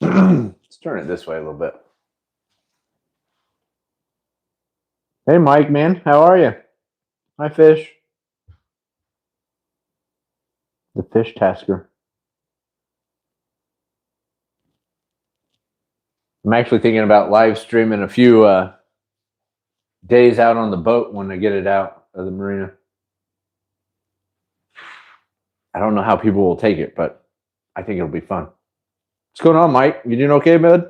Let's turn it this way a little bit. Hey, Mike, man. How are you? Hi, Fish. The fish tasker. I'm actually thinking about live streaming a few days out on the boat when I get it out of the marina. I don't know how people will take it, but I think it'll be fun. What's going on, Mike? You doing okay, bud?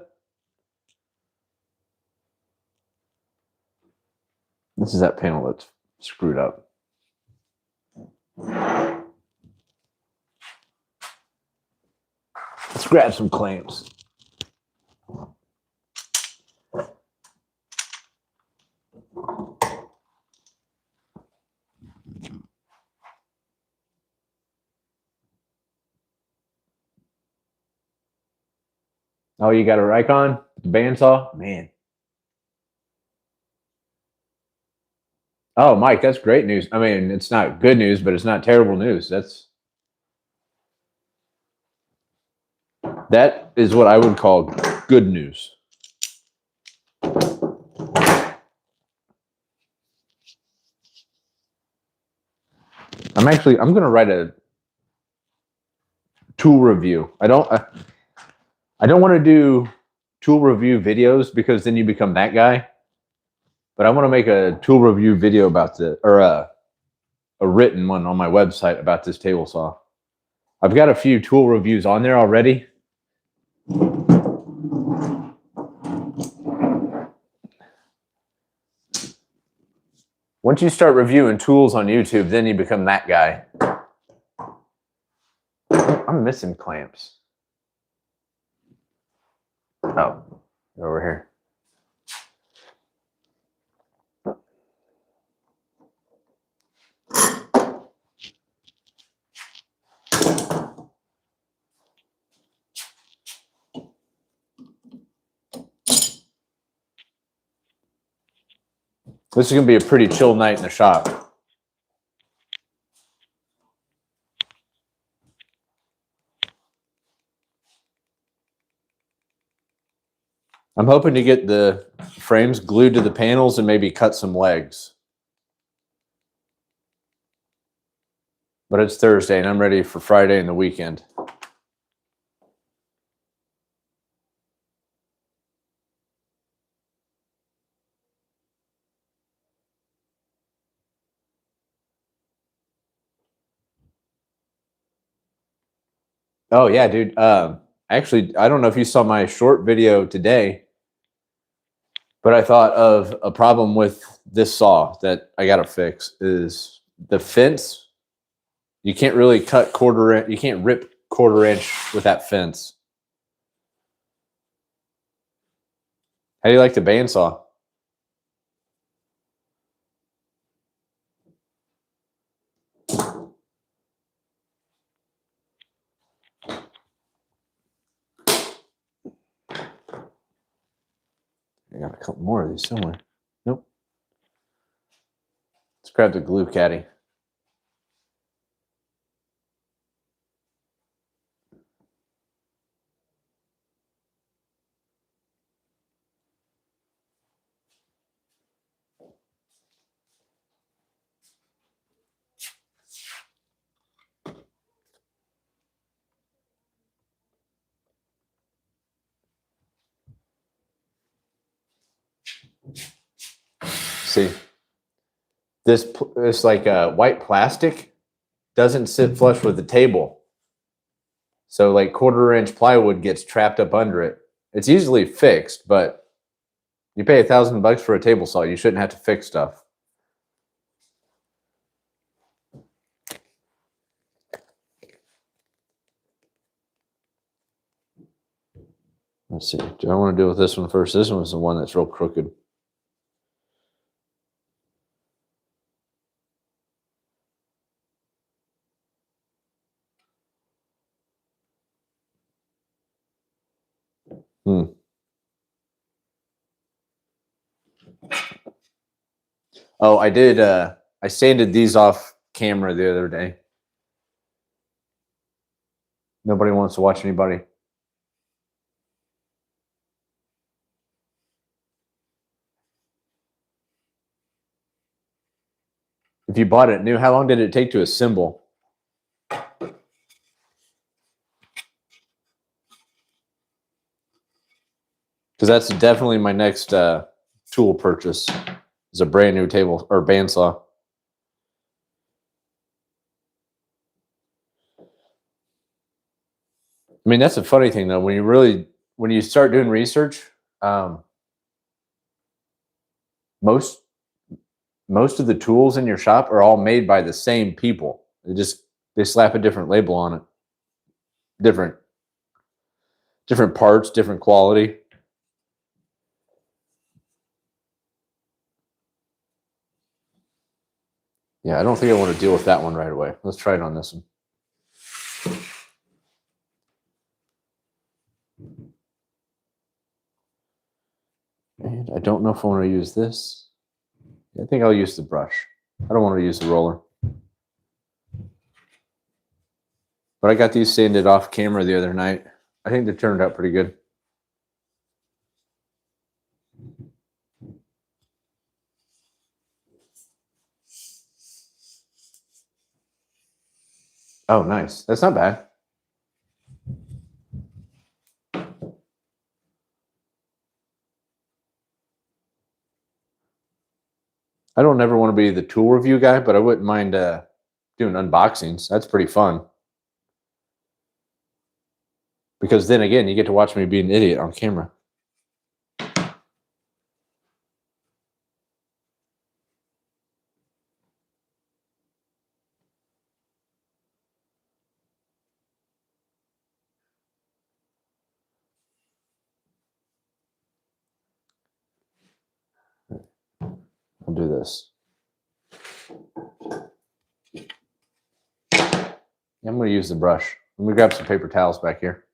This is that panel that's screwed up. Let's grab some clamps. Oh, you got a Rikon bandsaw? Man. Oh, Mike, that's great news. I mean, it's not good news, but it's not terrible news. That is what I would call good news. I'm going to write a tool review. I don't want to do tool review videos because then you become that guy. But I want to make a tool review video about a written one on my website about this table saw. I've got a few tool reviews on there already. Once you start reviewing tools on YouTube, then you become that guy. I'm missing clamps. Oh, over here. This is going to be a pretty chill night in the shop. I'm hoping to get the frames glued to the panels and maybe cut some legs. But it's Thursday and I'm ready for Friday and the weekend. Oh, yeah, dude. Actually, I don't know if you saw my short video today, but I thought of a problem with this saw that I got to fix is the fence. You can't really cut quarter inch. You can't rip quarter inch with that fence. How do you like the bandsaw? I got a couple more of these somewhere. Nope. Let's grab the glue caddy. See, this like white plastic doesn't sit flush with the table. So like quarter inch plywood gets trapped up under it. It's easily fixed, but you pay $1,000 for a table saw. You shouldn't have to fix stuff. Let's see. Do I want to deal with this one first? This one's the one that's real crooked. Oh, I did. I sanded these off camera the other day. Nobody wants to watch anybody If you bought it new, how long did it take to assemble? Because that's definitely my next tool purchase. Is a brand new table or bandsaw. I mean, that's a funny thing though. When you start doing research, most of the tools in your shop are all made by the same people. They slap a different label on it. Different parts, different quality. Yeah, I don't think I want to deal with that one right away. Let's try it on this one. And I don't know if I want to use this. I think I'll use the brush. I don't want to use the roller. But I got these sanded off camera the other night. I think they turned out pretty good. Oh, nice. That's not bad. I don't ever want to be the tool review guy, but I wouldn't mind doing unboxings. That's pretty fun. Because then again, you get to watch me be an idiot on camera. I'll do this. I'm going to use the brush. Let me grab some paper towels back here.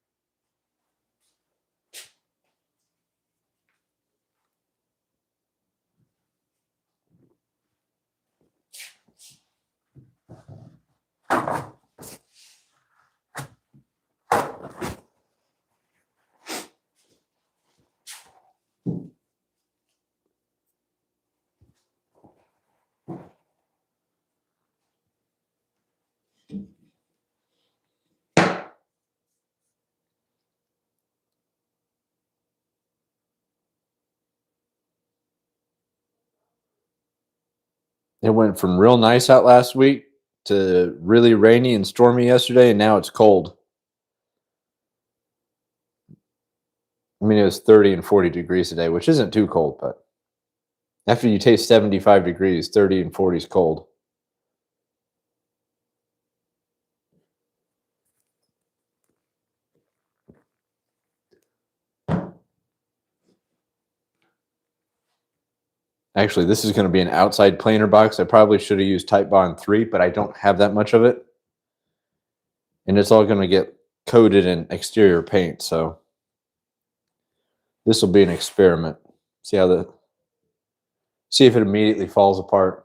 It went from real nice out last week to really rainy and stormy yesterday, and now it's cold. I mean, it was 30 and 40 degrees today, which isn't too cold, but after you taste 75 degrees, 30 and 40 is cold. Actually, this is going to be an outside planer box. I probably should have used Titebond II, but I don't have that much of it. And it's all going to get coated in exterior paint, so this will be an experiment. See if it immediately falls apart.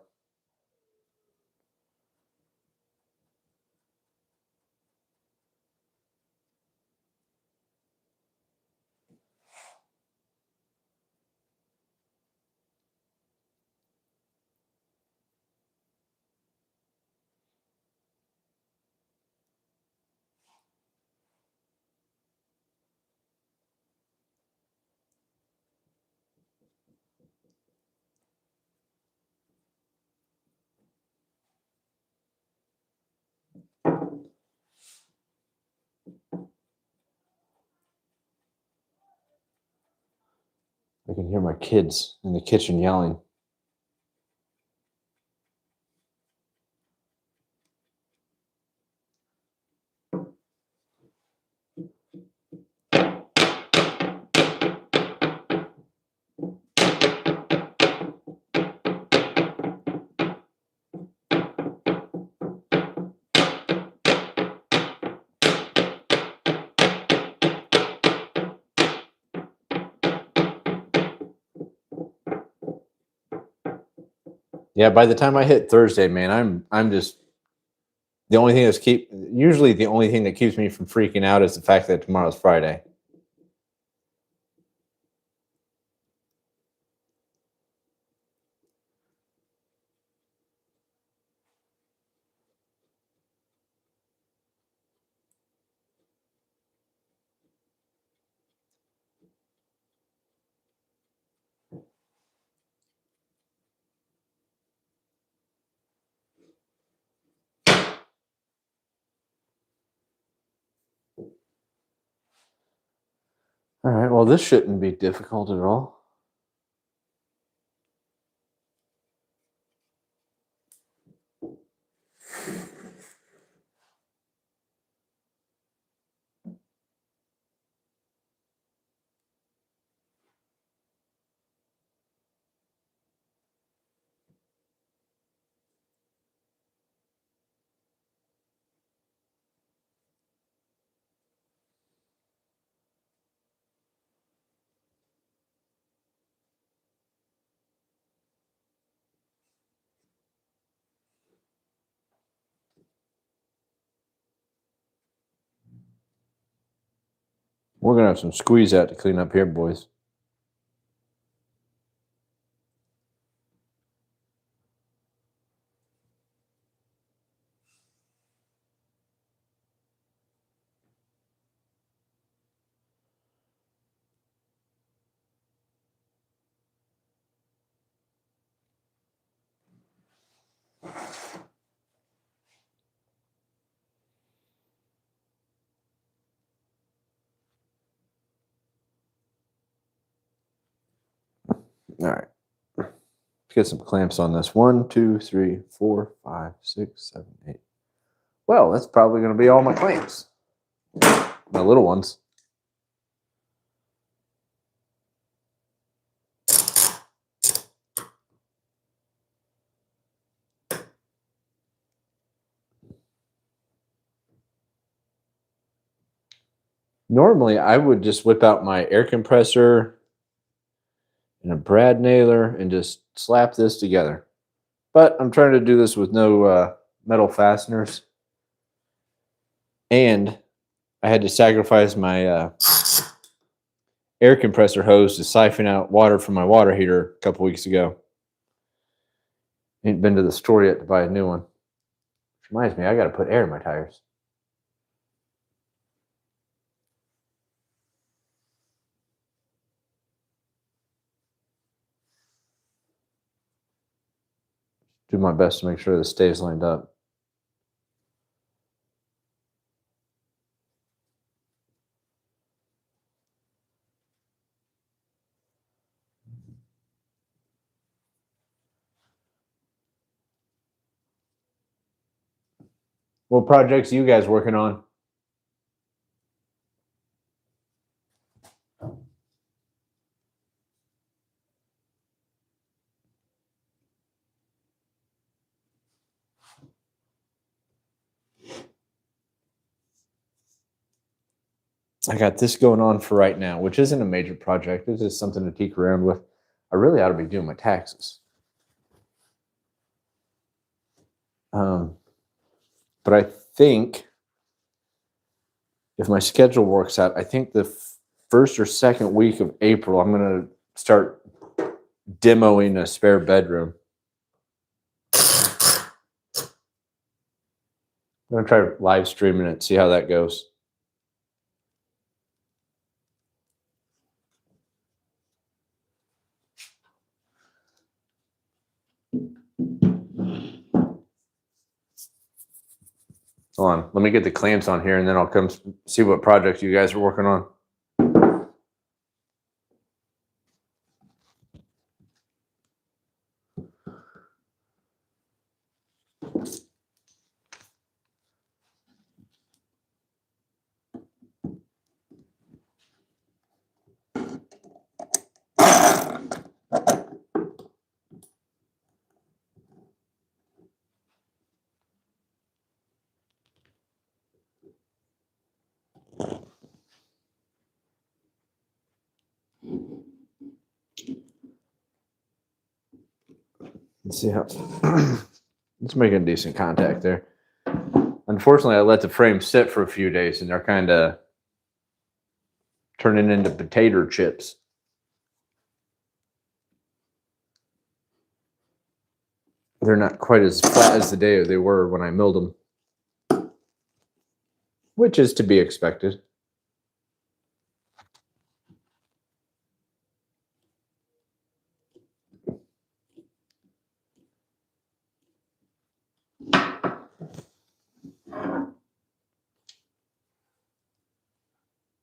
I can hear my kids in the kitchen yelling. Yeah, by the time I hit Thursday, man, I'm just the only thing usually the only thing that keeps me from freaking out is the fact that tomorrow's Friday. All right, well, this shouldn't be difficult at all. We're going to have some squeeze out to clean up here, boys. All right. Let's get some clamps on this. 1, 2, 3, 4, 5, 6, 7, 8. Well, that's probably going to be all my clamps. My little ones. Normally, I would just whip out my air compressor and a brad nailer and just slap this together. But I'm trying to do this with no metal fasteners. And I had to sacrifice my air compressor hose to siphon out water from my water heater a couple weeks ago. Ain't been to the store yet to buy a new one. Which reminds me, I got to put air in my tires. Do my best to make sure this stays lined up. What projects are you guys working on? I got this going on for right now, which isn't a major project. It's just something to tinker around with. I really ought to be doing my taxes. But I think if my schedule works out, I think the first or second week of April, I'm going to start demoing a spare bedroom. I'm going to try live streaming it, see how that goes. Hold on, let me get the clamps on here and then I'll come see what projects you guys are working on. Let's see how it's making decent contact there. Unfortunately, I let the frame sit for a few days and they're kind of turning into potato chips. They're not quite as flat as the day they were when I milled them, which is to be expected.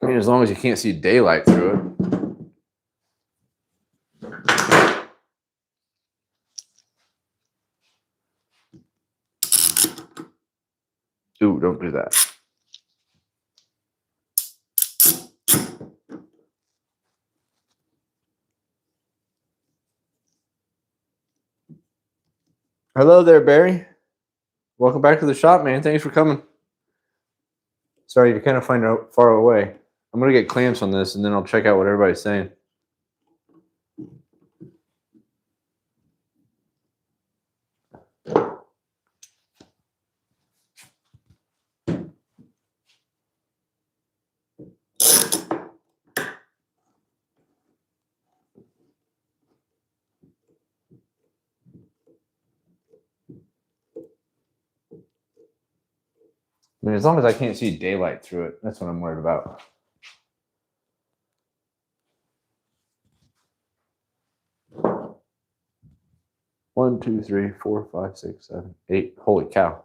I mean, as long as you can't see daylight through it. Ooh, don't do that. Hello there, Barry. Welcome back to the shop, man. Thanks for coming. Sorry, you're kind of far away. I'm going to get clamps on this, and then I'll check out what everybody's saying. I mean, as long as I can't see daylight through it, that's what I'm worried about. One, two, three, 4, 5, 6, 7, 8. Holy cow.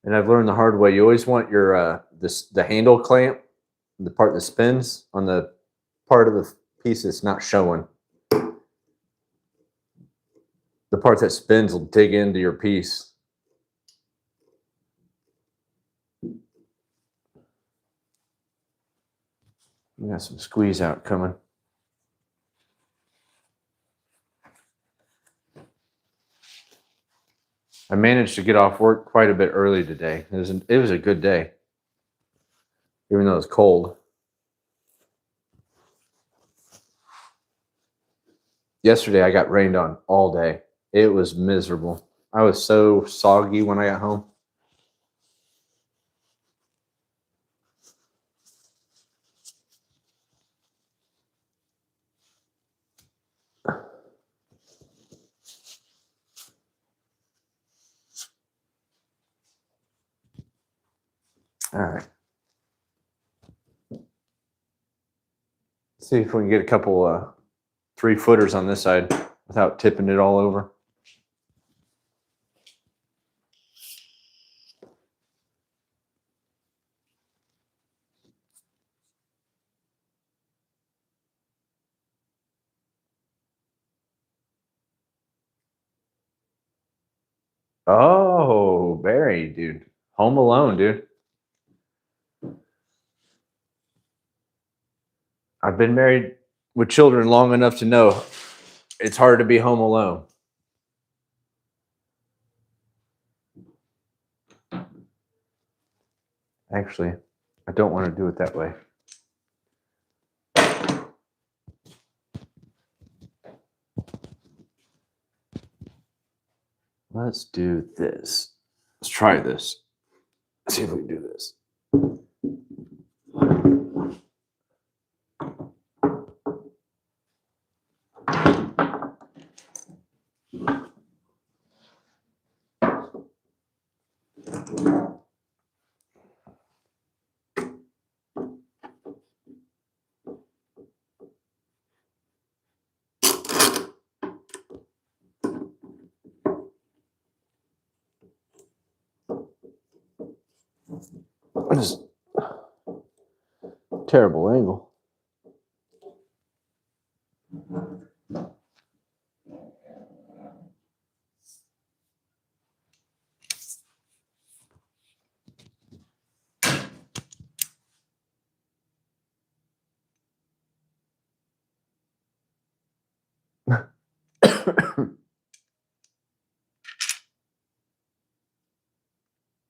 And I've learned the hard way. You always want your the handle clamp, the part that spins, on the part of the piece that's not showing. The part that spins will dig into your piece. We got some squeeze out coming. I managed to get off work quite a bit early today. It was a good day, even though it's cold. Yesterday, I got rained on all day. It was miserable. I was so soggy when I got home. All right. See if we can get a couple 3-footers on this side without tipping it all over. Oh, Barry, dude. Home alone, dude. I've been married with children long enough to know it's hard to be home alone. Actually, I don't want to do it that way. Let's do this. Let's try this. Let's see if we can do this. This is a terrible angle.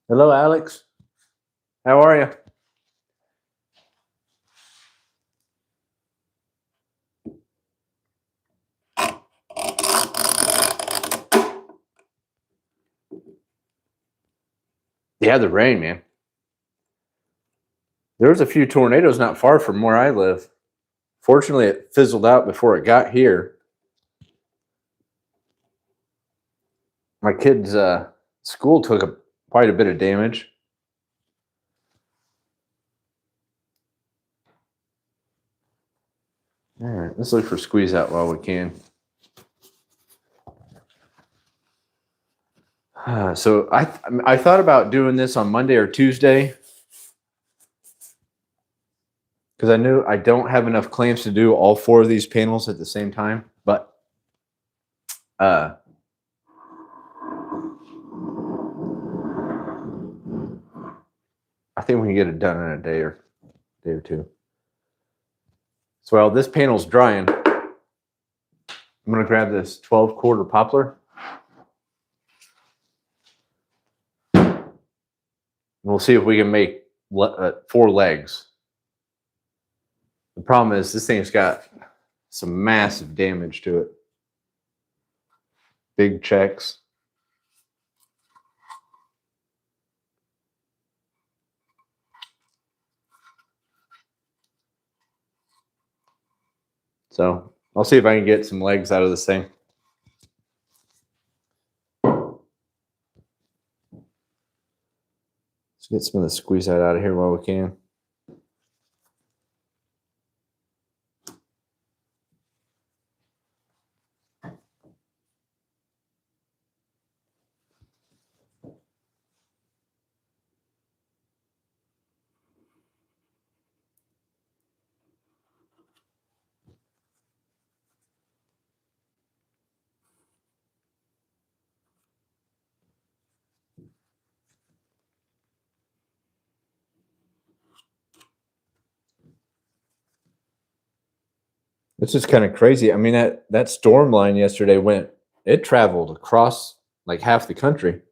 Hello, Alex. How are you? Yeah, the rain, man. There was a few tornadoes not far from where I live. Fortunately, it fizzled out before it got here. My kids' school took quite a bit of damage. All right, let's look for squeeze out while we can. So I thought about doing this on Monday or Tuesday because I knew I don't have enough clamps to do all 4 of these panels at the same time. But I think we can get it done in a day or 2. So while this panel's drying, I'm going to grab this 12-quarter poplar. And we'll see if we can make 4 legs. The problem is this thing's got some massive damage to it. Big checks. So I'll see if I can get some legs out of this thing. Let's get some of the squeeze out of here while we can. This is kind of crazy. I mean, that storm line yesterday it traveled across like half the country.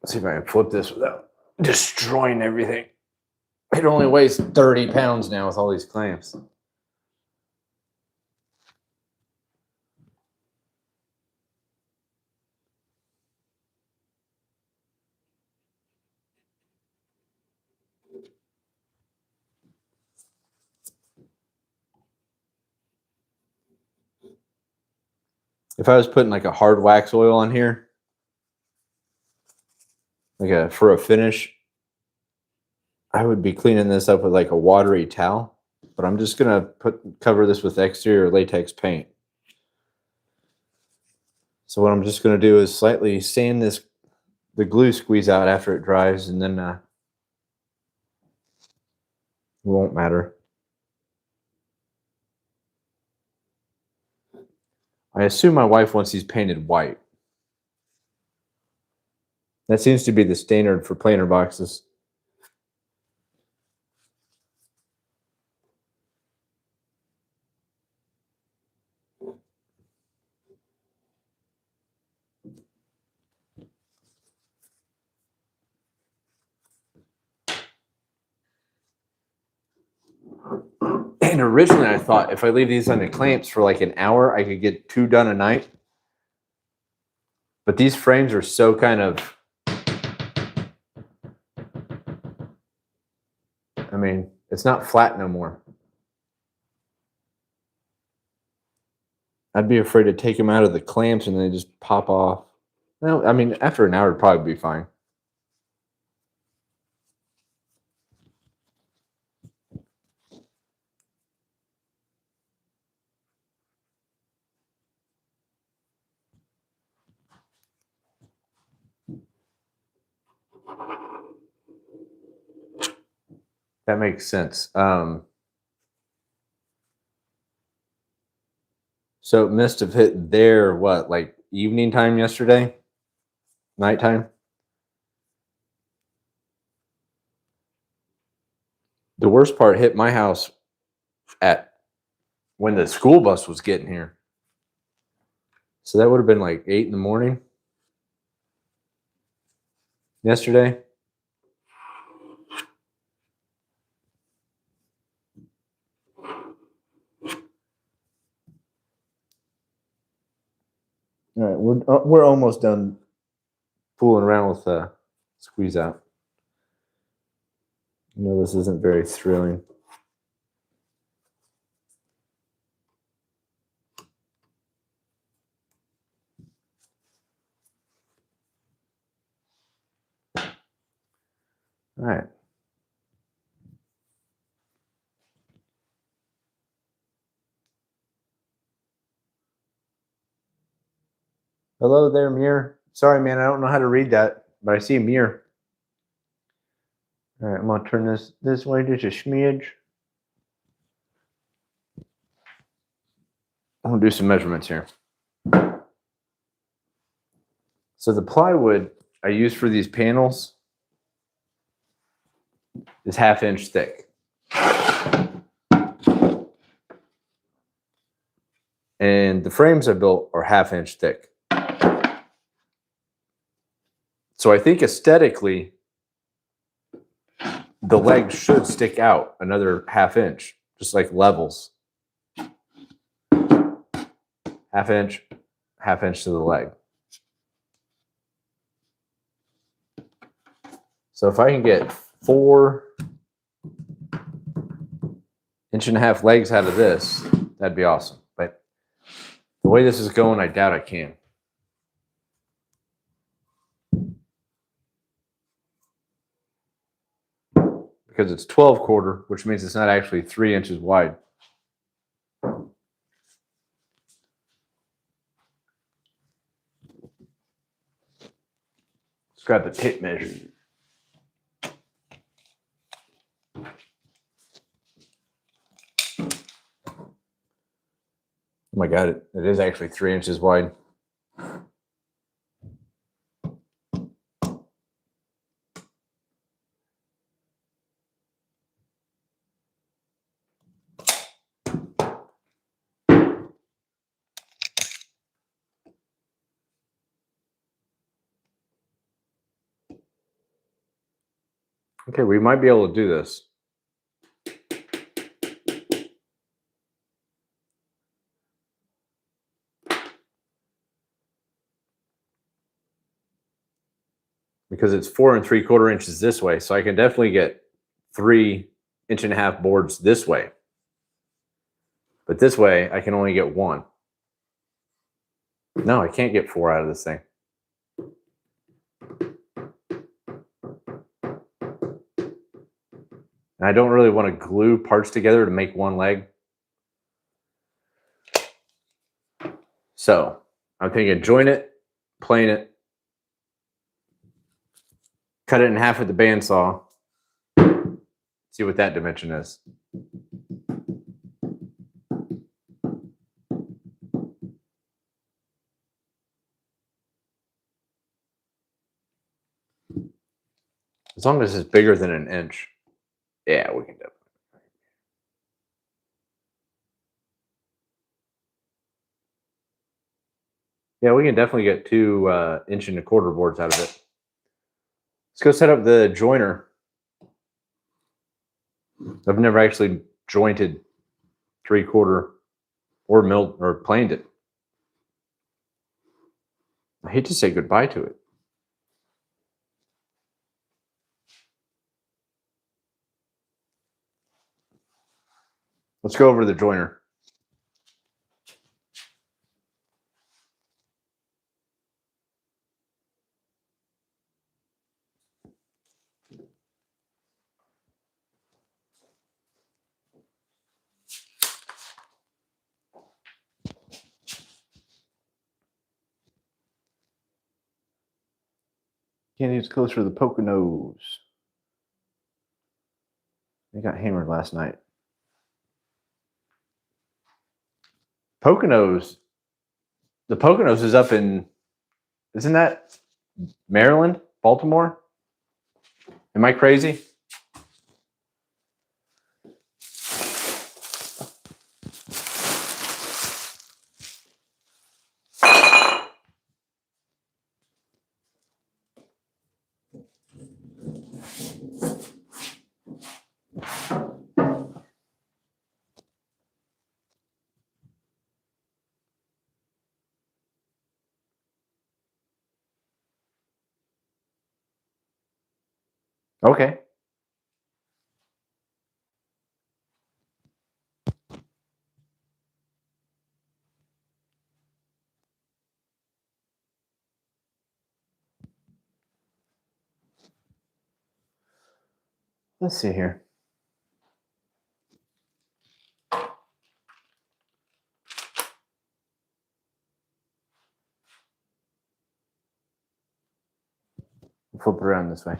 Let's see if I can flip this without destroying everything. It only weighs 30 pounds now with all these clamps. If I was putting like a hard wax oil on here, for a finish, I would be cleaning this up with like a watery towel, but I'm just gonna cover this with exterior latex paint. So what I'm just gonna do is slightly sand the glue squeeze out after it dries, and then it won't matter. I assume my wife wants these painted white. That seems to be the standard for planer boxes. And originally I thought if I leave these on the clamps for like an hour, I could get 2 done a night. But these frames are so kind of, I mean, it's not flat no more. I'd be afraid to take them out of the clamps and they just pop off. No, I mean, after an hour, it'd probably be fine. That makes sense. So it must have hit there, what, like evening time yesterday? Nighttime? The worst part hit my house at when the school bus was getting here. So that would have been like 8 in the morning yesterday. All right, we're almost done fooling around with squeeze out. No, this isn't very thrilling. All right. Hello there, Muir. Sorry, man, I don't know how to read that, but I see Muir. All right, I'm gonna turn this way just a smidge. I'm gonna do some measurements here. So the plywood I use for these panels is 1/2 inch thick. And the frames I built are 1/2 inch thick. So I think aesthetically, the legs should stick out another 1/2 inch, just like levels. 1/2 inch, 1/2 inch to the leg. So if I can get 4 1.5 inch legs out of this, that'd be awesome. But the way this is going, I doubt I can. Because it's 12/4, which means it's not actually 3 inches wide. Let's grab the tape measure. Oh my God, it is actually 3 inches wide. Okay, we might be able to do this. Because it's 4 3/4 inches this way, so I can definitely get 3 1.5 inch boards this way. But this way, I can only get 1. No, I can't get 4 out of this thing. And I don't really want to glue parts together to make one leg. So I'm thinking join it, plane it, cut it in half with the bandsaw, see what that dimension is. As long as it's bigger than 1 inch. Yeah, we can do it. Yeah, we can definitely get 2 1.25 inch boards out of it. Let's go set up the joiner. I've never actually jointed 3/4 or milled or planed it. I hate to say goodbye to it. Let's go over to the joiner. Candy's closer to the Poconos. They got hammered last night. Poconos. The Poconos is up in, isn't that Maryland, Baltimore? Am I crazy? Okay. Let's see here. Flip it around this way.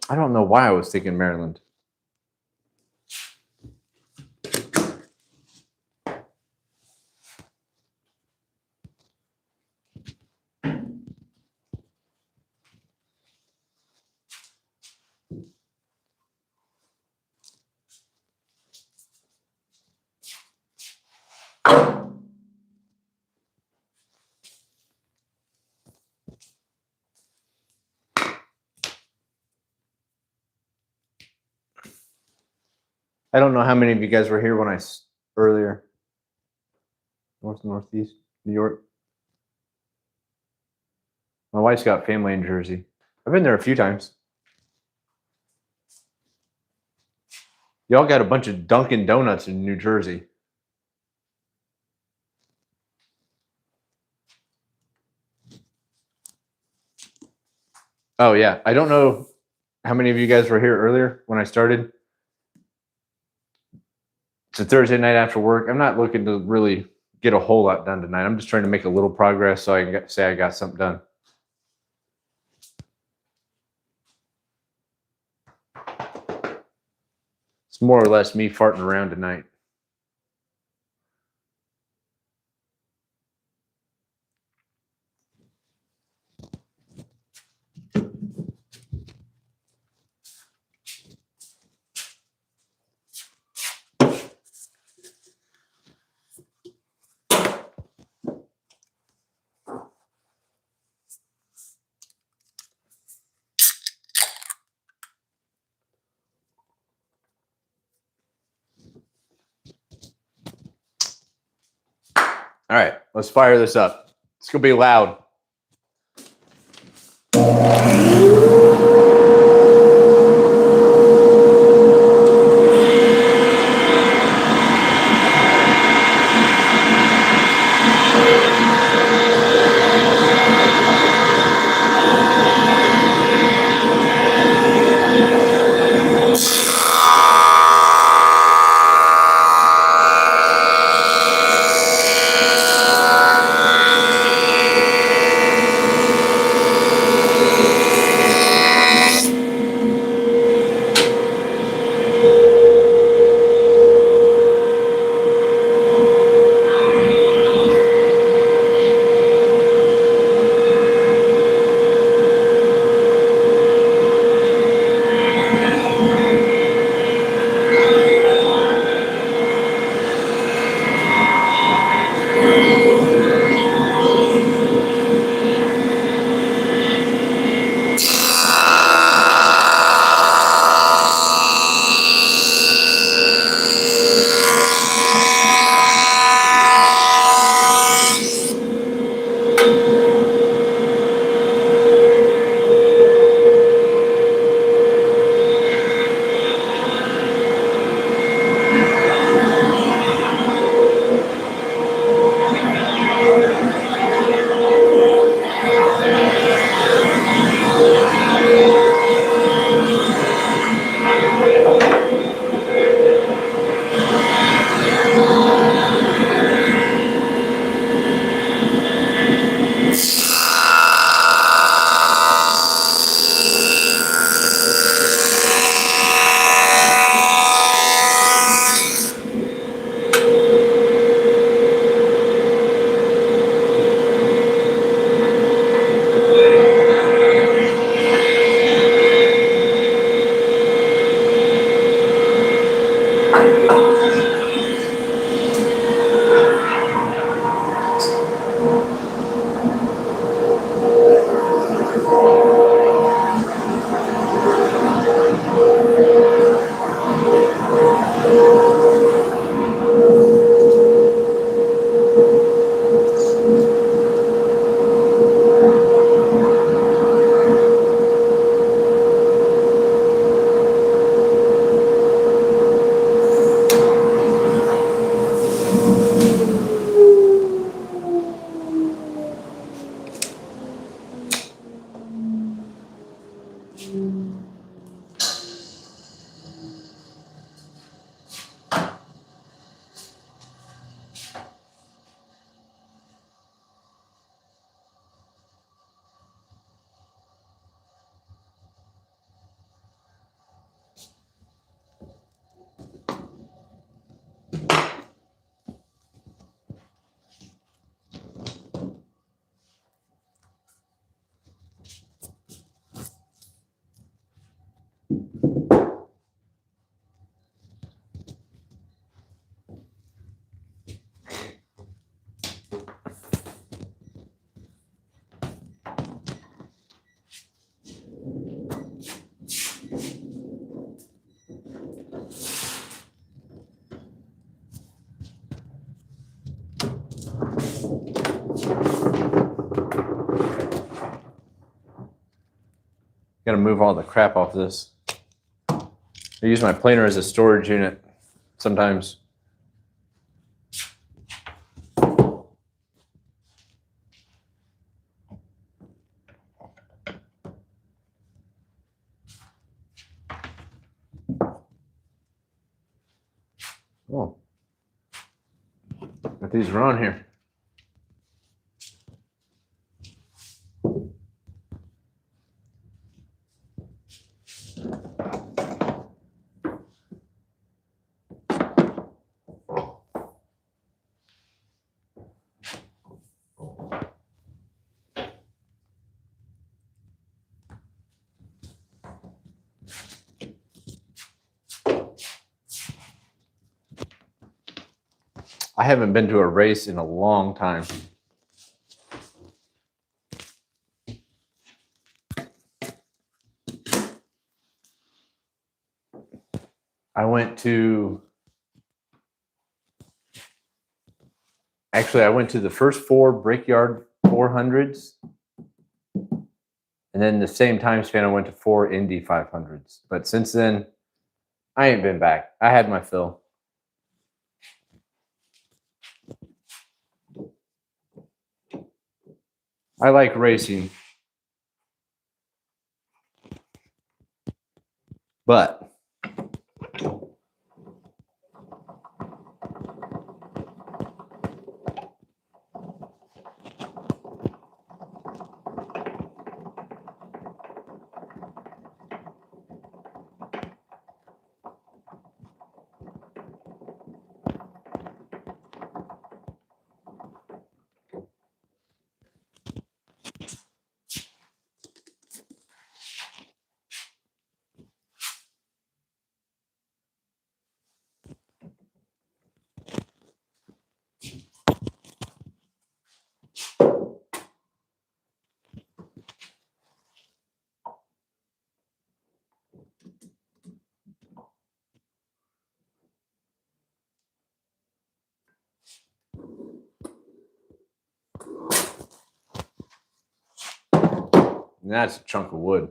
I don't know why I was thinking Maryland. I don't know how many of you guys were here when earlier. Northeast, New York. My wife's got family in Jersey. I've been there a few times. Y'all got a bunch of Dunkin' Donuts in New Jersey. Oh, yeah. I don't know how many of you guys were here earlier when I started. It's a Thursday night after work. I'm not looking to really get a whole lot done tonight. I'm just trying to make a little progress so I can say I got something done. It's more or less me farting around tonight. All right, let's fire this up. It's going to be loud. Got to move all the crap off this. I use my planer as a storage unit sometimes. Oh, got these are on here. I haven't been to a race in a long time. I went to the first 4 Brickyard 400s. And then the same time span, I went to 4 Indy 500s. But since then, I ain't been back. I had my fill. I like racing. But that's a chunk of wood.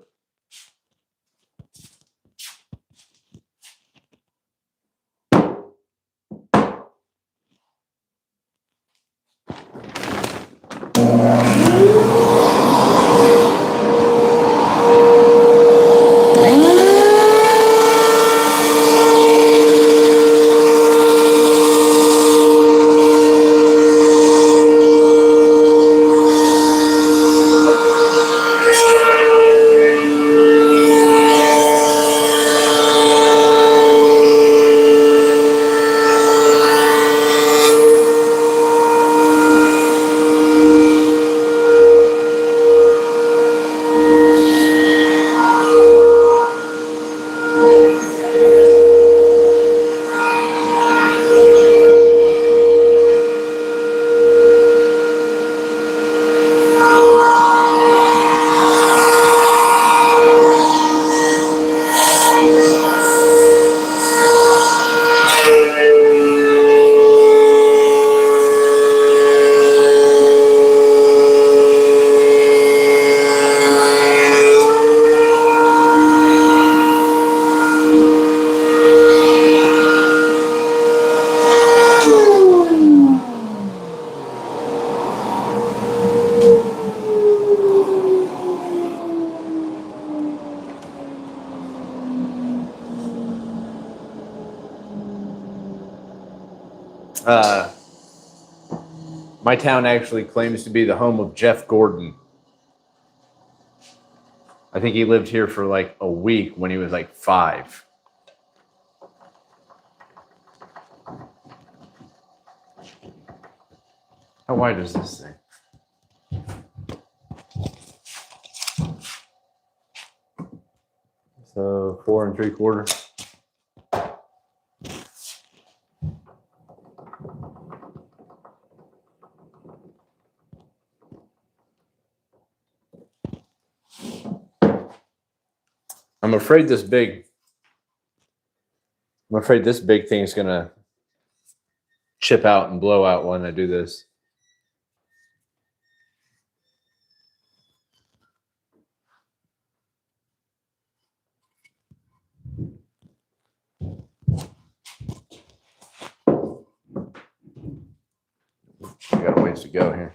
My town actually claims to be the home of Jeff Gordon. I think he lived here for like a week when he was like 5. How wide is this thing? So 4 3/4. I'm afraid this big thing is gonna chip out and blow out when I do this. We got a ways to go here.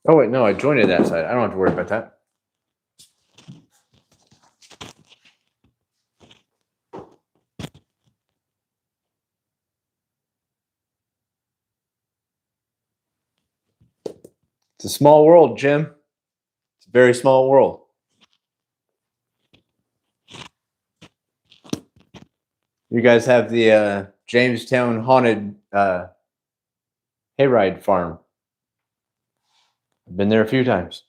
Oh wait, no, I jointed that side. I don't have to worry about that. It's a small world, Jim. It's a very small world. You guys have the Jamestown haunted hayride farm. I've been there a few times.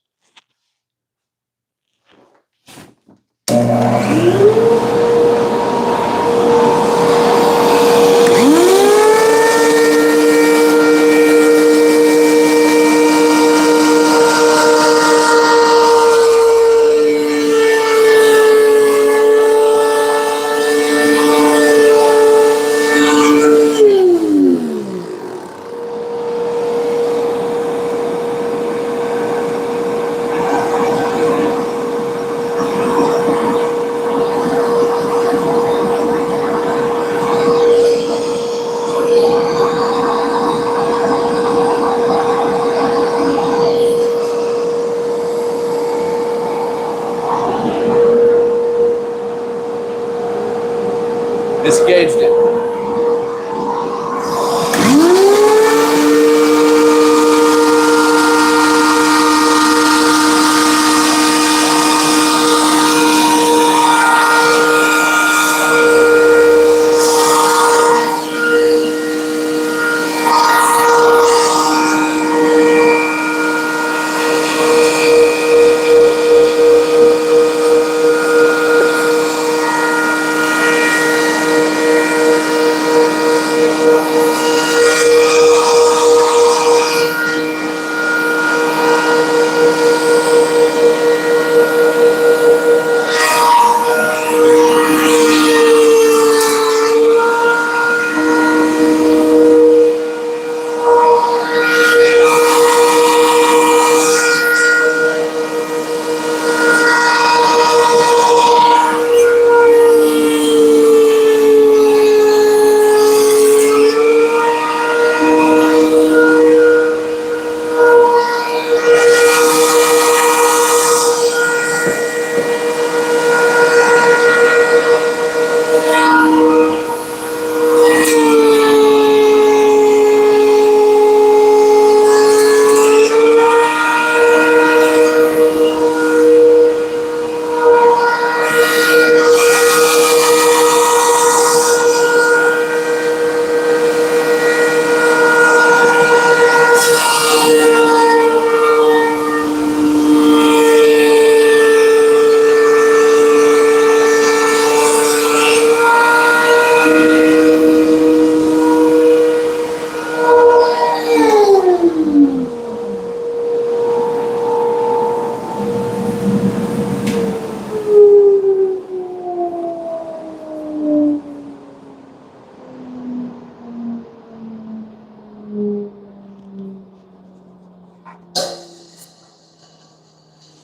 Disengaged it.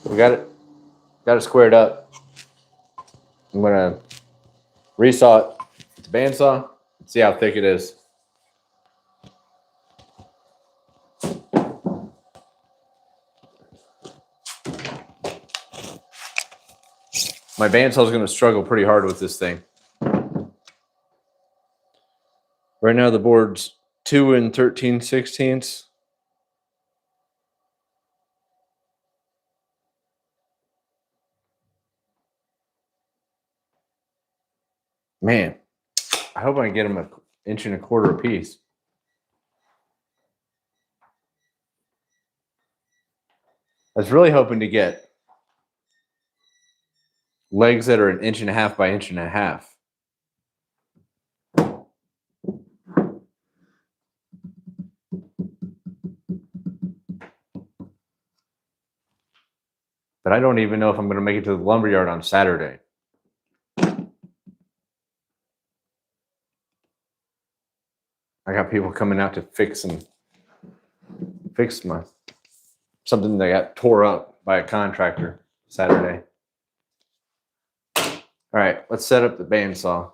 We got it squared up. I'm gonna resaw it with the bandsaw and see how thick it is. My bandsaw is gonna struggle pretty hard with this thing. Right now the board's 2 13/16. Man, I hope I can get them 1.25 inches a piece. I was really hoping to get legs that are 1.5 inches by 1.5 inches. But I don't even know if I'm going to make it to the lumberyard on Saturday. I got people coming out to fix my something that got tore up by a contractor Saturday. All right, let's set up the bandsaw.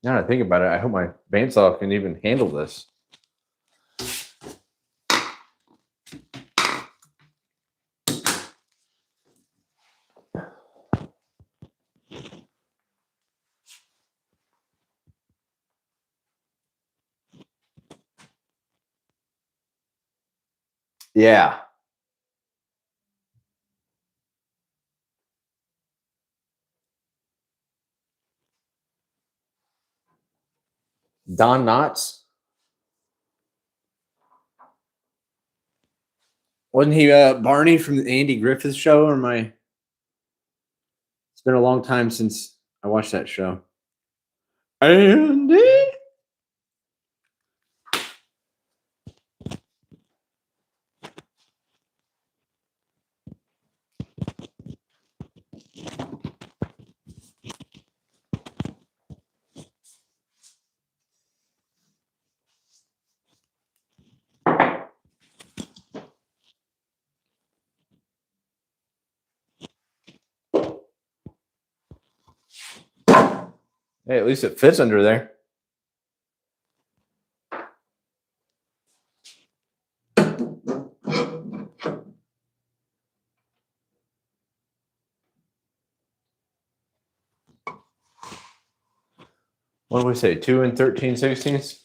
Now that I think about it, I hope my bandsaw can even handle this. Yeah. Don Knotts. Wasn't he Barney from the Andy Griffith show? Or my? It's been a long time since I watched that show. Andy. Hey, at least it fits under there. What do we say? 2 and 13/16?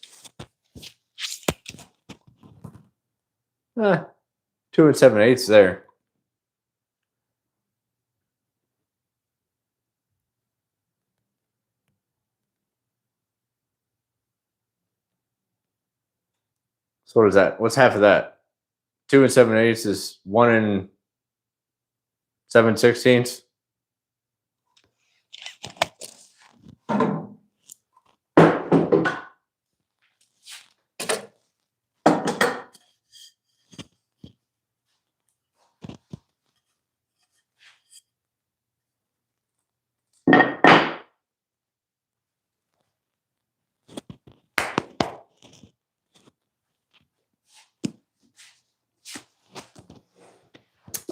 2 and 7/8 there. So what is that? What's half of that? 2 and 7/8 is 1 and 7/16.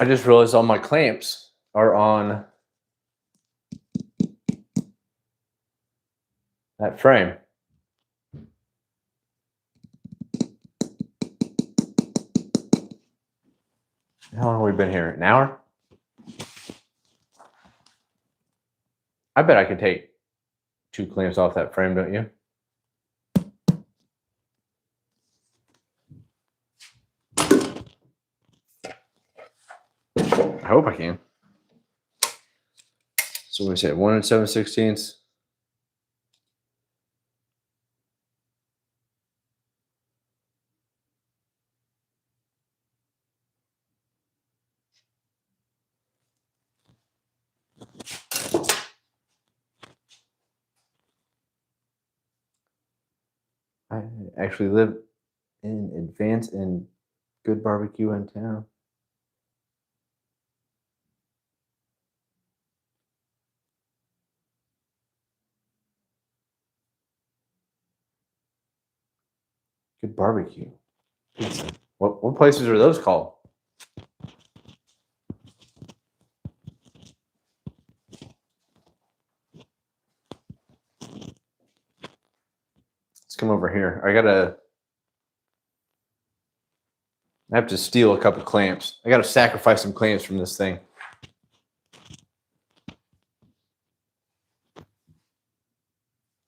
I just realized all my clamps are on that frame. How long have we been here? An hour? I bet I could take 2 clamps off that frame, don't you? I hope I can. So we said 1 and 7/16. I actually live in Advance and good barbecue in town. Good barbecue. Pizza. What places are those called? Let's come over here. I have to steal a couple clamps. I gotta sacrifice some clamps from this thing.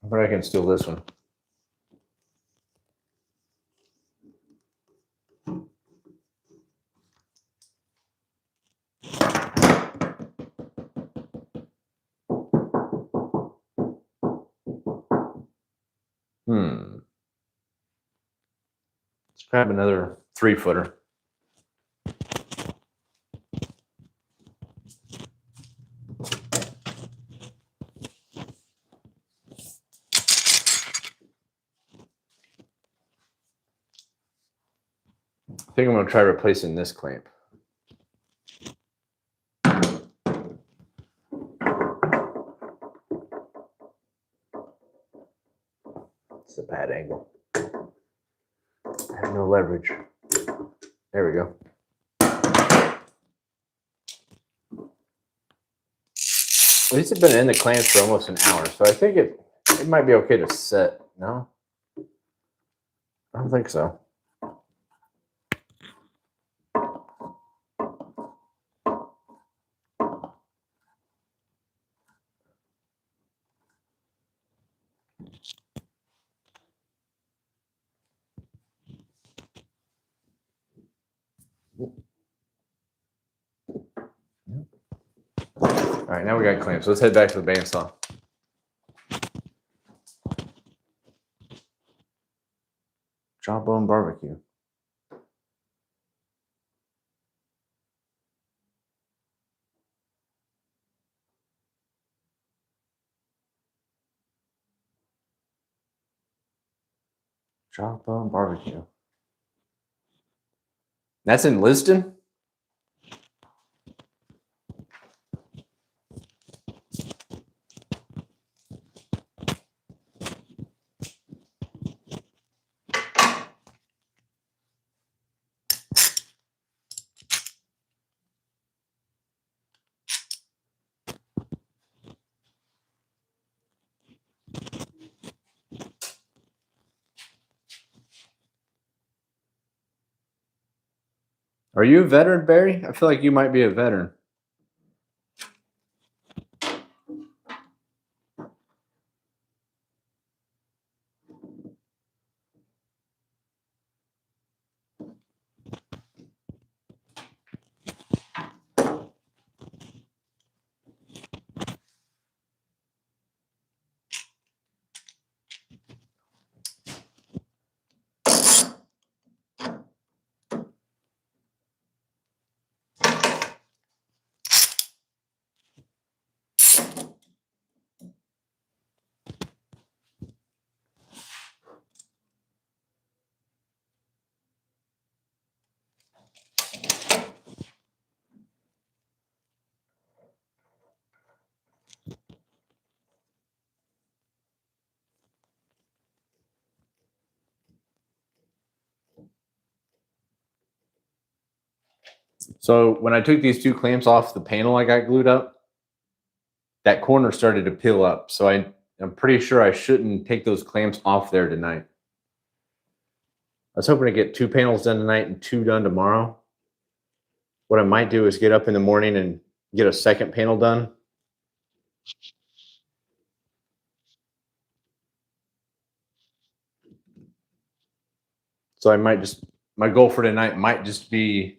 But I can steal this one. Let's grab another 3-footer. I think I'm going to try replacing this clamp. It's a bad angle. I have no leverage. There we go. These have been in the clamps for almost an hour, so I think it might be okay to set. No? I don't think so. All right, now we got clamps. Let's head back to the bandsaw. Jawbone barbecue. Jawbone barbecue. That's in Liston? Are you a veteran, Barry? I feel like you might be a veteran. So when I took these 2 clamps off the panel I got glued up, that corner started to peel up. So I'm pretty sure I shouldn't take those clamps off there tonight. I was hoping to get 2 panels done tonight and 2 done tomorrow. What I might do is get up in the morning and get a second panel done. So I might just, my goal for tonight might just be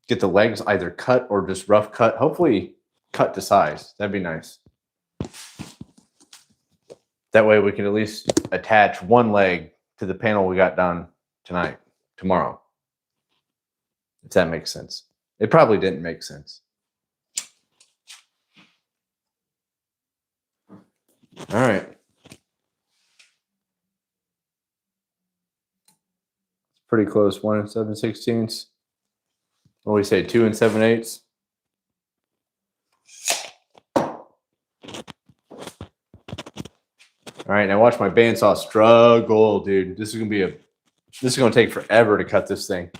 get the legs either cut or just rough cut. Hopefully cut to size. That'd be nice. That way we can at least attach one leg to the panel we got done tomorrow. If that makes sense. It probably didn't make sense. All right. It's pretty close. 1 7/16. What do we say? 2 7/8. All right, now watch my bandsaw struggle, dude. This is gonna take forever to cut this thing.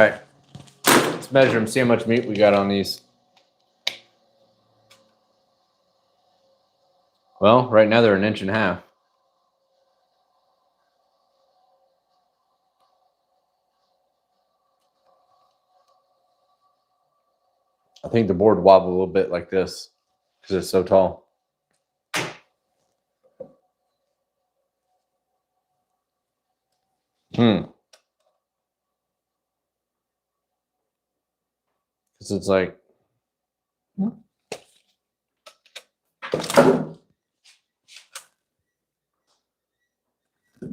right, let's measure them, see how much meat we got on these. Well, right now they're 1.5 inches. I think the board wobbled a little bit like this because it's so tall. Because it's like,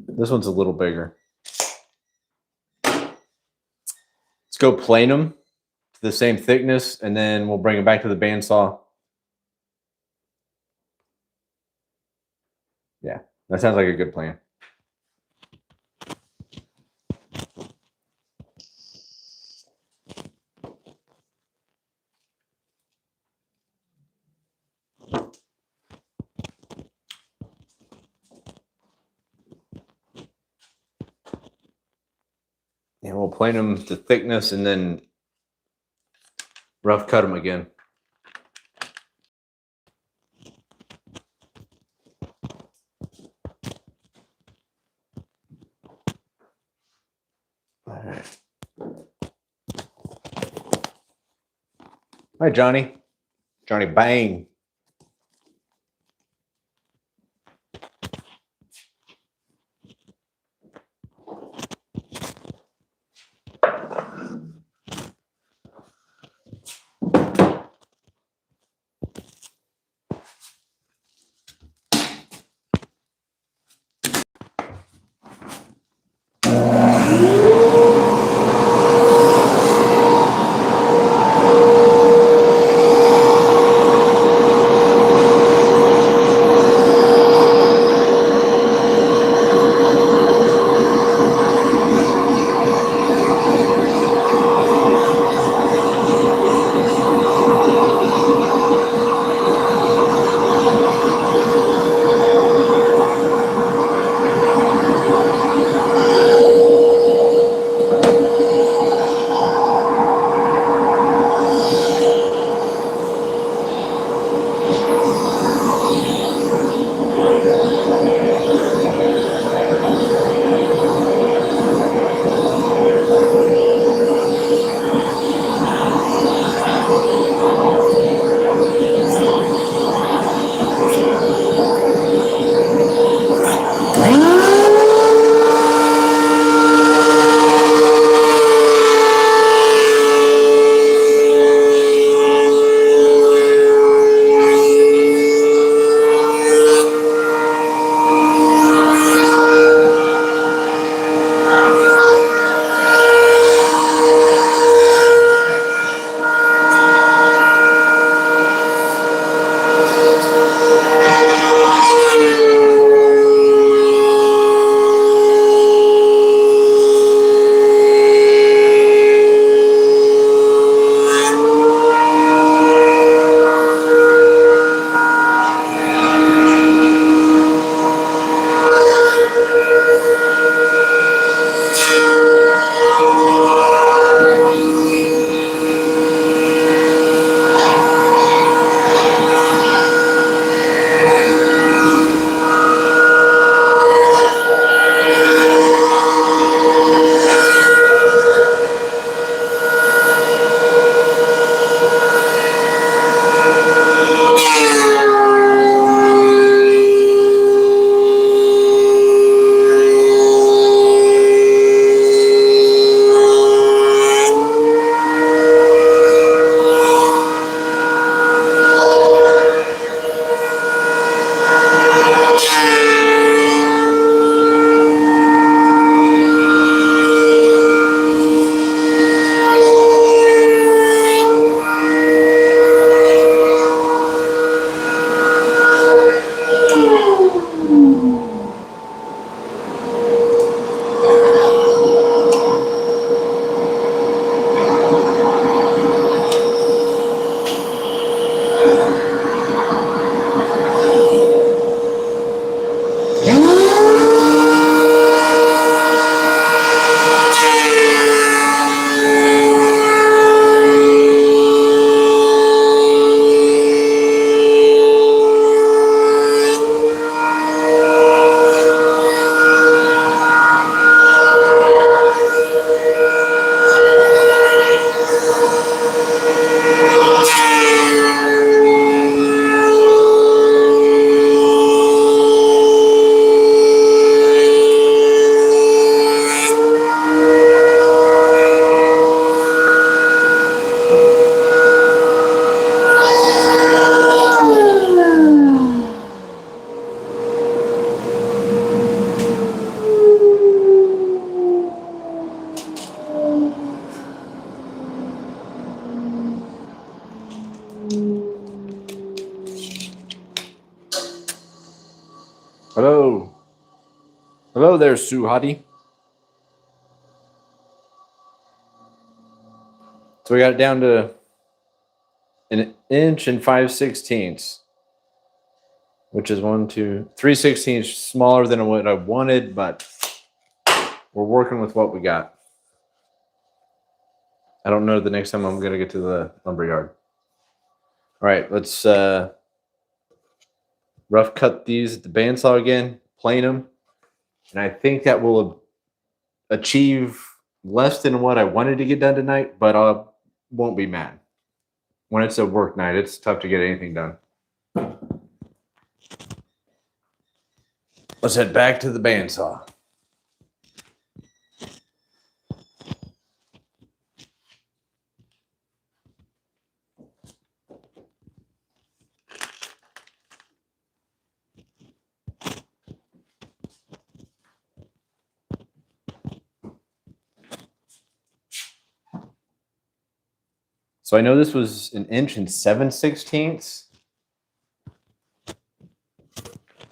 this one's a little bigger. Let's go plane them to the same thickness, and then we'll bring them back to the bandsaw. Yeah, that sounds like a good plan. And we'll plane them to thickness and then rough cut them again. All right. Hi, Johnny. Johnny Bang. Hello. Hello there, Suhadi. So we got it down to 1 5/16, which is 3/16 smaller than what I wanted, but we're working with what we got. I don't know the next time I'm going to get to the lumberyard. All right, let's rough cut these at the bandsaw again, plane them, and I think that will achieve less than what I wanted to get done tonight, but I won't be mad. When it's a work night, it's tough to get anything done. Let's head back to the bandsaw. So I know this was 1 7/16,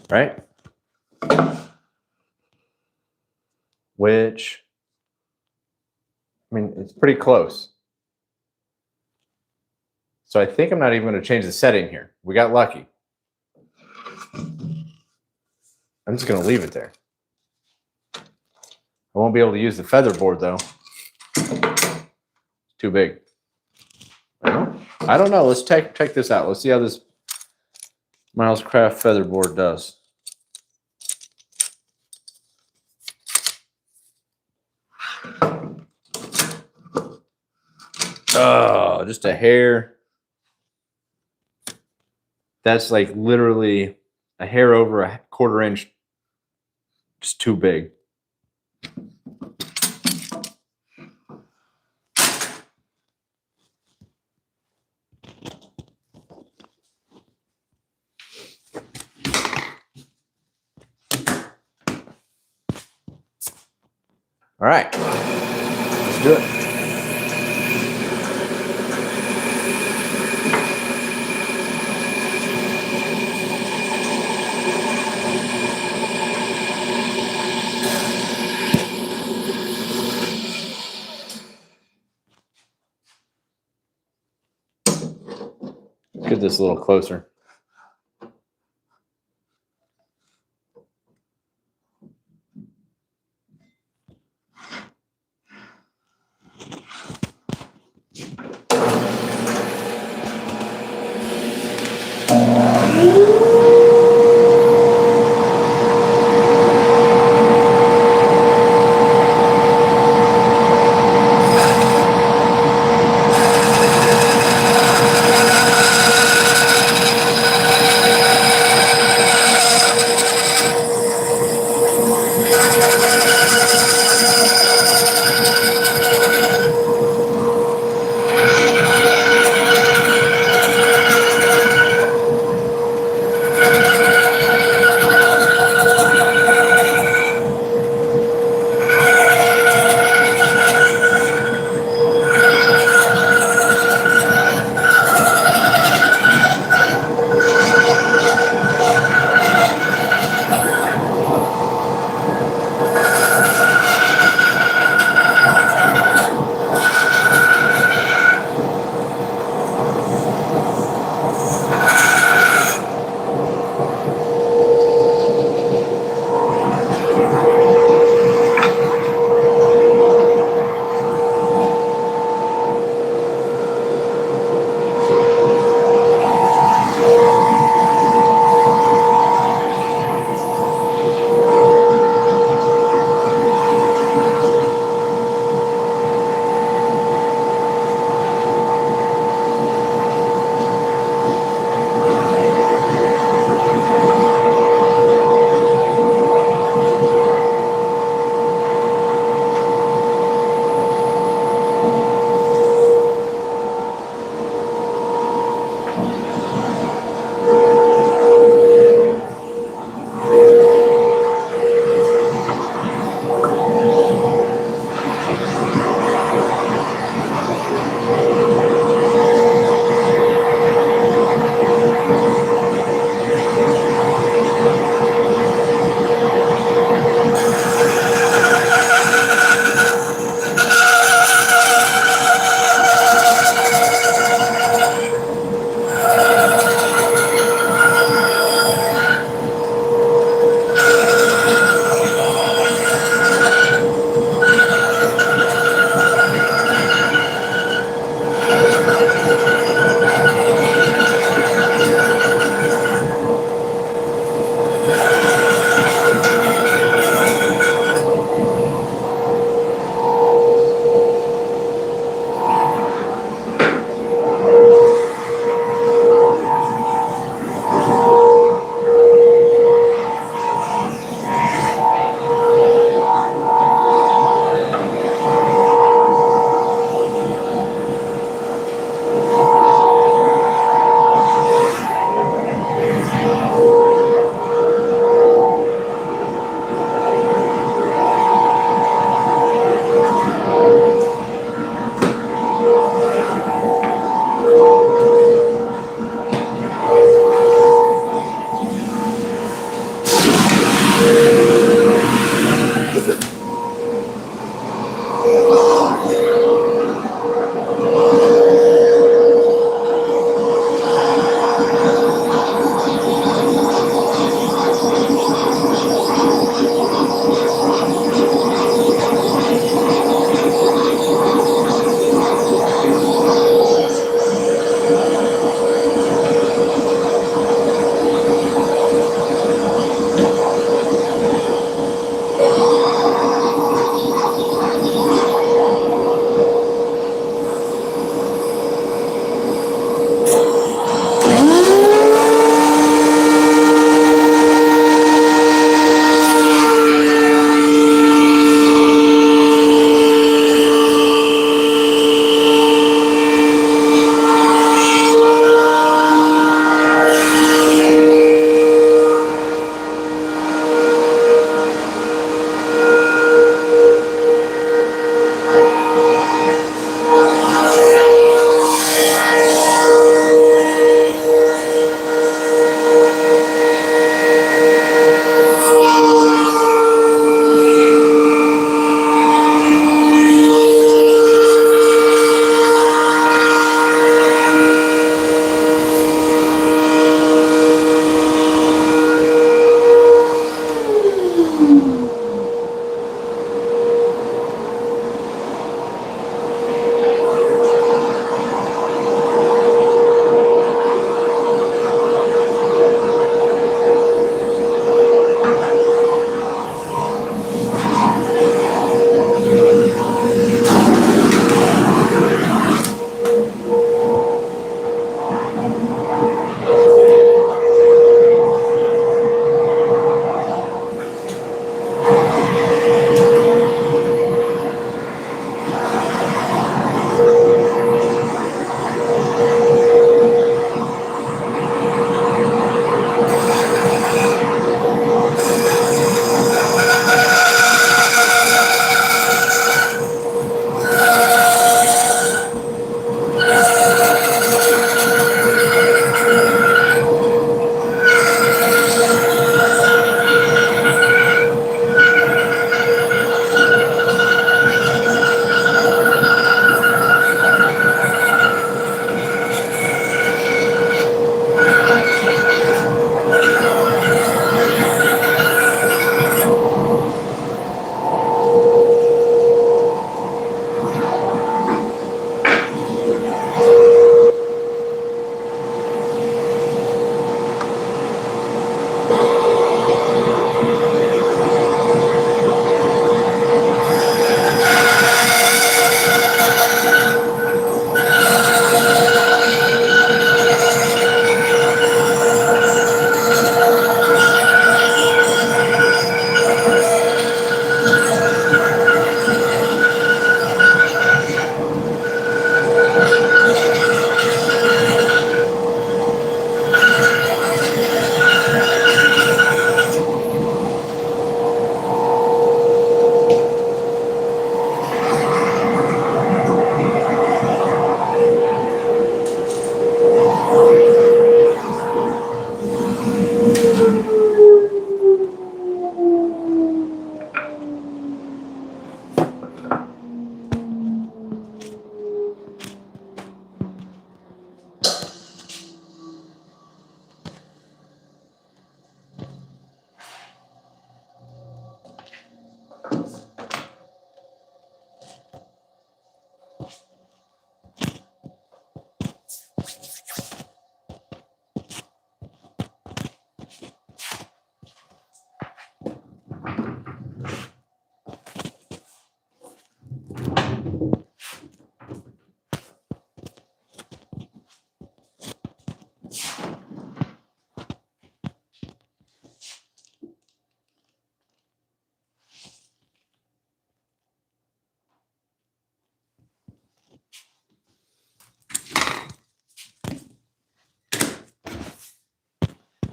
right? Which, I mean, it's pretty close. So I think I'm not even going to change the setting here. We got lucky. I'm just going to leave it there. I won't be able to use the feather board, though. It's too big. I don't know. Let's check this out. Let's see how this Miles Craft feather board does. Oh, just a hair. That's like literally a hair over a 1/4 inch. Just too big. All right, let's do it. Get this a little closer.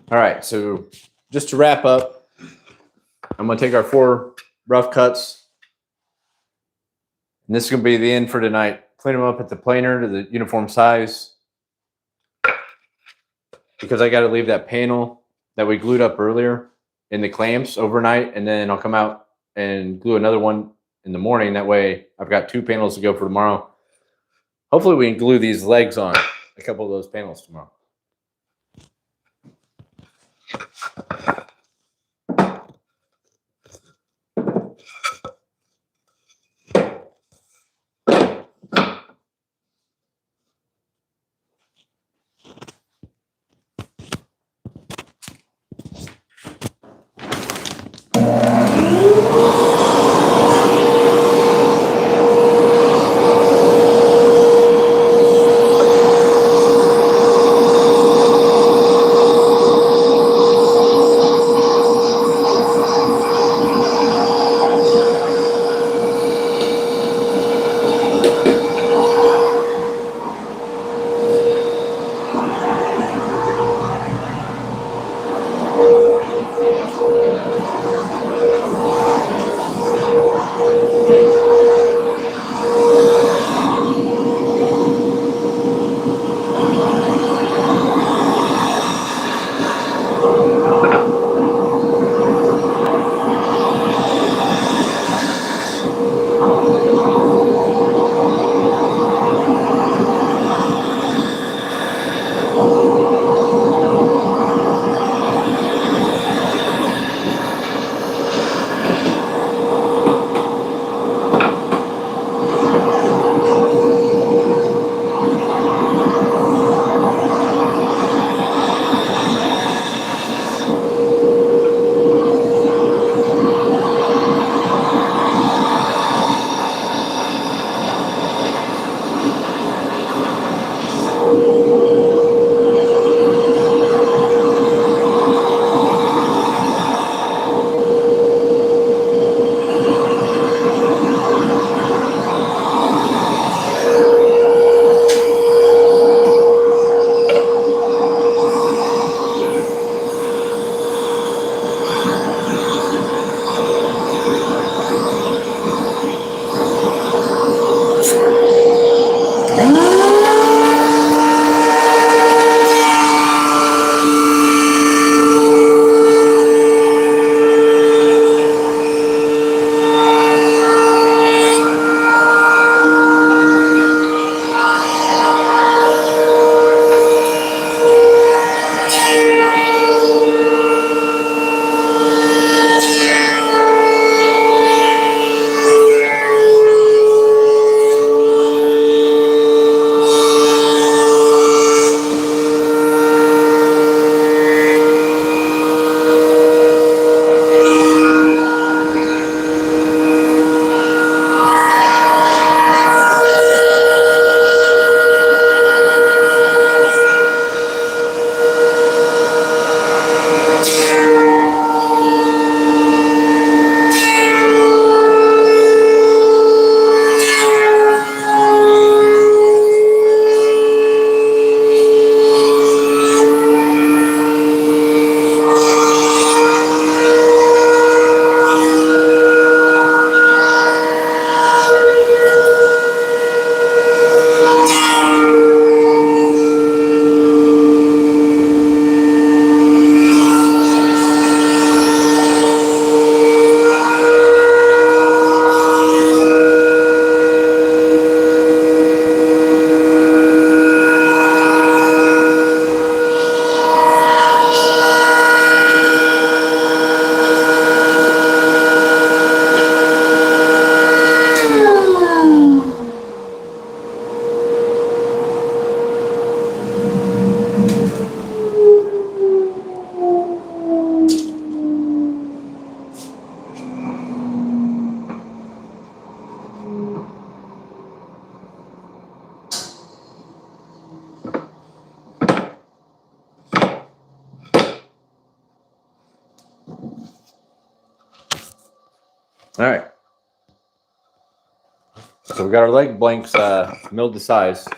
All right, so just to wrap up, I'm going to take our 4 rough cuts, and this is going to be the end for tonight. Clean them up at the planer to the uniform size, because I got to leave that panel that we glued up earlier in the clamps overnight, and then I'll come out and glue another one in the morning. That way I've got 2 panels to go for tomorrow. Hopefully we can glue these legs on a couple of those panels tomorrow. All right. So we got our leg blanks milled to size.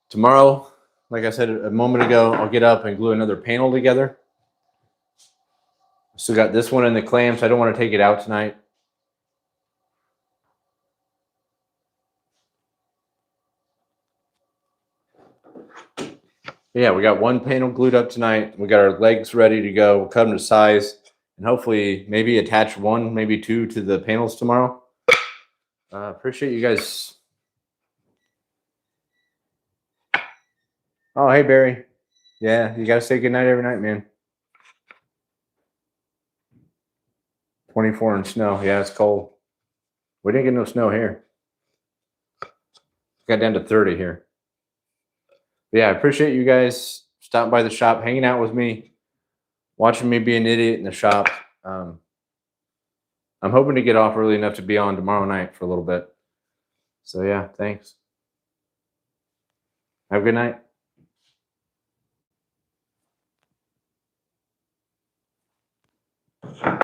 Tomorrow, like I said a moment ago, I'll get up and glue another panel together. Still got this one in the clamps. I don't want to take it out tonight. Yeah, we got one panel glued up tonight. We got our legs ready to go. We'll cut them to size and hopefully maybe attach one, maybe two to the panels tomorrow. Appreciate you guys. Oh, hey, Barry. Yeah, you got to say goodnight every night, man. 24 in snow. Yeah, it's cold. We didn't get no snow here. Got down to 30 here. But yeah, I appreciate you guys stopping by the shop, hanging out with me, watching me be an idiot in the shop. I'm hoping to get off early enough to be on tomorrow night for a little bit. So yeah, thanks. Have a good night.